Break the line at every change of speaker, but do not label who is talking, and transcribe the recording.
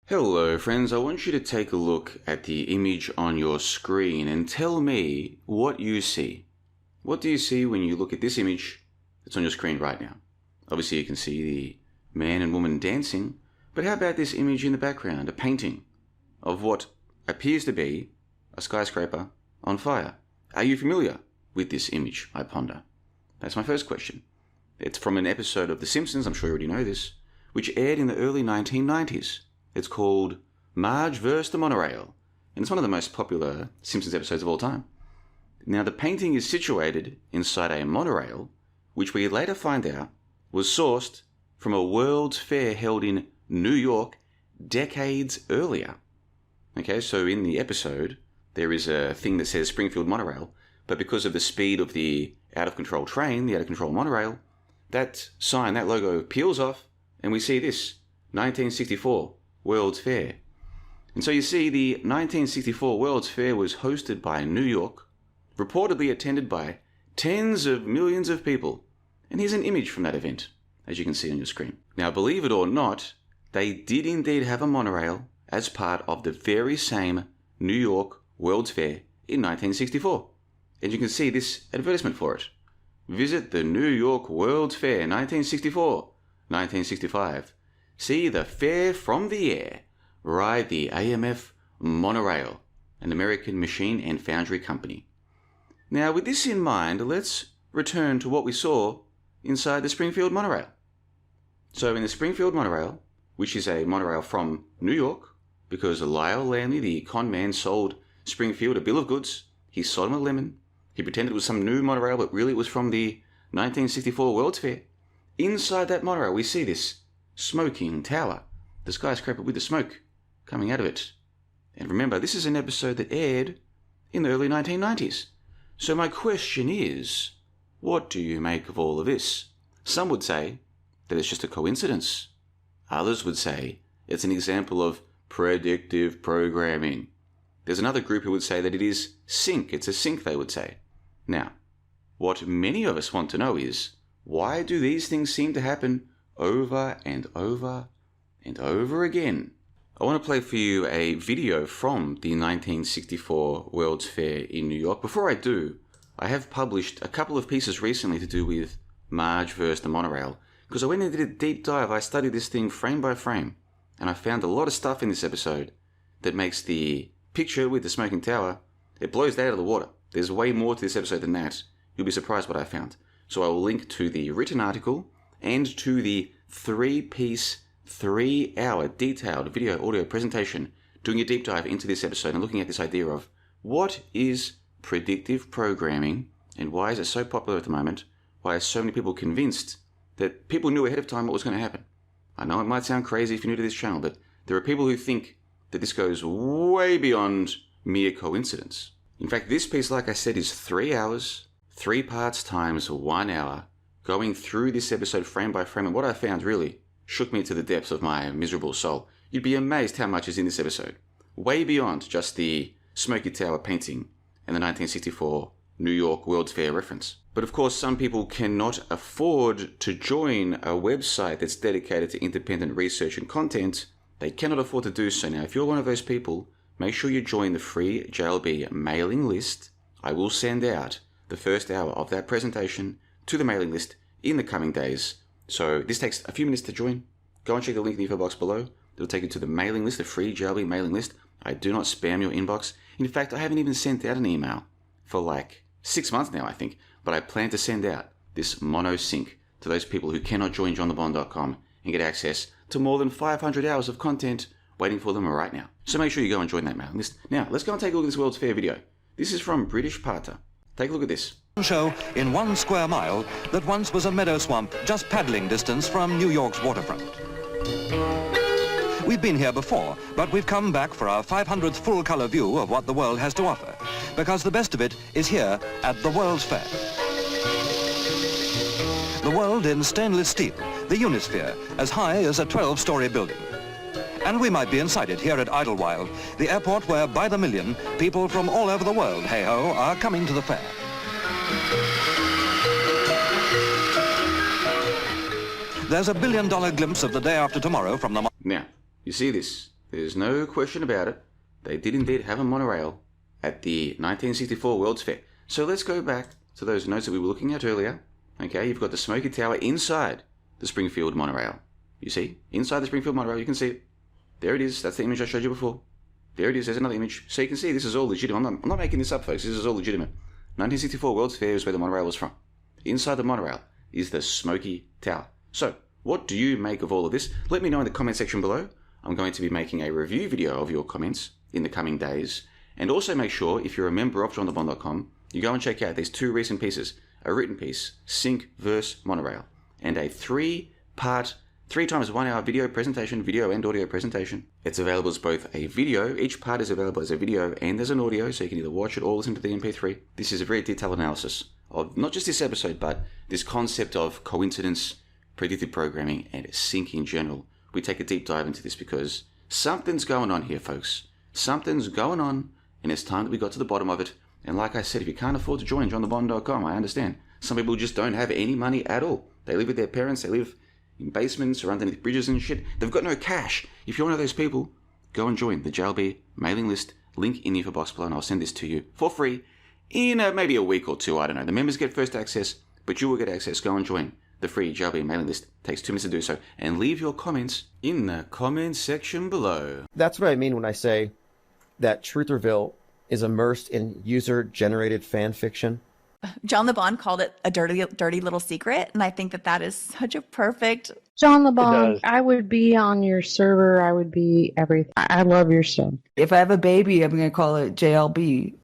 Hello friends, I want you to take a look at the image on your screen and tell me what you see. What do you see when you look at this image that's on your screen right now? Obviously you can see the man and woman dancing, but how about this image in the background, a painting of what appears to be a skyscraper on fire? Are you familiar with this image, I ponder? That's my first question. It's from an episode of The Simpsons, I'm sure you already know this, which aired in the early 1990s. It's called Marge vs. the Monorail, and it's one of the most popular Simpsons episodes of all time. Now, the painting is situated inside a monorail, which we later find out was sourced from a World's Fair held in New York decades earlier. Okay, so in the episode, there is a thing that says Springfield Monorail, but because of the speed of the out-of-control train, the out-of-control monorail, that sign, that logo peels off, and we see this, 1964. World's Fair. And so you see the 1964 World's Fair was hosted by New York, reportedly attended by tens of millions of people. And here's an image from that event, as you can see on your screen. Now, believe it or not, they did indeed have a monorail as part of the very same New York World's Fair in 1964. And you can see this advertisement for it. Visit the New York World's Fair 1964, 1965. See the fair from the air. Ride the AMF Monorail, an American machine and foundry company. Now, with this in mind, let's return to what we saw inside the Springfield Monorail. So in the Springfield Monorail, which is a monorail from New York, because Lyle Lanley, the con man, sold Springfield a bill of goods, he sold him a lemon, he pretended it was some new monorail, but really it was from the 1964 World's Fair. Inside that monorail, we see this smoking tower, the skyscraper with the smoke coming out of it. And remember, this is an episode that aired in the early 1990s. So my question is, what do you make of all of this? Some would say that it's just a coincidence. Others would say it's an example of predictive programming. There's another group who would say that it is sync. It's a sync, they would say. Now, what many of us want to know is, why do these things seem to happen over and over and over again? I want to play for you a video from the 1964 World's Fair in New York. Before I do, I have published a couple of pieces recently to do with Marge vs. the Monorail, because I went and did a deep dive. I studied this thing frame by frame, and I found a lot of stuff in this episode that makes the picture with the smoking tower, it blows that out of the water. There's way more to this episode than that. You'll be surprised what I found. So I will link to the written article and to the 3-piece, 3-hour detailed video audio presentation doing a deep dive into this episode and looking at this idea of what is predictive programming and why is it so popular at the moment? Why are so many people convinced that people knew ahead of time what was going to happen? I know it might sound crazy if you're new to this channel, but there are people who think that this goes way beyond mere coincidence. In fact, this piece, like I said, is 3 hours, 3 parts times 1 hour, going through this episode frame by frame, and what I found really shook me to the depths of my miserable soul. You'd be amazed how much is in this episode. Way beyond just the Smoky Tower painting and the 1964 New York World's Fair reference. But of course, some people cannot afford to join a website that's dedicated to independent research and content. They cannot afford to do so. Now, if you're one of those people, make sure you join the free JLB mailing list. I will send out the first hour of that presentation to the mailing list in the coming days. So this takes a few minutes to join. Go and check the link in the info box below. It'll take you to the mailing list, the free JLB mailing list. I do not spam your inbox. In fact, I haven't even sent out an email for like 6 months now, I think. But I plan to send out this mono sync to those people who cannot join johnthebond.com and get access to more than 500 hours of content waiting for them right now. So make sure you go and join that mailing list. Now, let's go and take a look at this World's Fair video. This is from British Parter. Take a look at this.
Show in 1 square mile that once was a meadow swamp just paddling distance from New York's waterfront. We've been here before, but we've come back for our 500th full-color view of what the world has to offer, because the best of it is here at the World's Fair. The world in stainless steel, the Unisphere, as high as a 12-story building. And we might be inside it here at Idlewild, the airport where, by the million, people from all over the world, hey-ho, are coming to the fair. There's a billion-dollar glimpse of the day after tomorrow from the...
Now, you see this There's no question about it. They did indeed have a monorail at the 1964 World's Fair. So let's go back to those notes that we were looking at earlier. Okay, you've got the smoky tower inside the Springfield monorail. You see? Inside the Springfield monorail, you can see it. There it is. That's the image I showed you before. There it is. There's another image. So you can see this is all legitimate. I'm not making this up, folks. This is all legitimate. 1964 World's Fair is where the monorail was from. Inside the monorail is the smoky tower. So, what do you make of all of this? Let me know in the comment section below. I'm going to be making a review video of your comments in the coming days. And also make sure, if you're a member of johnthebond.com, you go and check out these two recent pieces. A written piece, Sync vs. Monorail, and a 3-part, 3 times 1 hour video presentation, video and audio presentation. It's available as both a video, each part is available as a video and as an audio, so you can either watch it or listen to the MP3. This is a very detailed analysis of not just this episode, but this concept of coincidence, predictive programming, and sync in general. We take a deep dive into this because something's going on here, folks. Something's going on, and it's time that we got to the bottom of it. And like I said, if you can't afford to join johnthebond.com, I understand. Some people just don't have any money at all. They live with their parents, they live in basements or underneath bridges and shit. They've got no cash. If you're one of those people, go and join the JLB mailing list. Link in the info box below, and I'll send this to you for free in maybe a week or two. I don't know. The members get first access, but you will get access. Go and join the free JLB mailing list. Takes 2 minutes to do so. And leave your comments in the comment section below.
That's what I mean when I say that Truth Reveal is immersed in user-generated fan fiction.
John the Bond called it a dirty little secret, and I think that is such a perfect...
John the Bond, I would be on your server. I would be everything. I love your stuff.
If I have a baby, I'm going to call it JLB.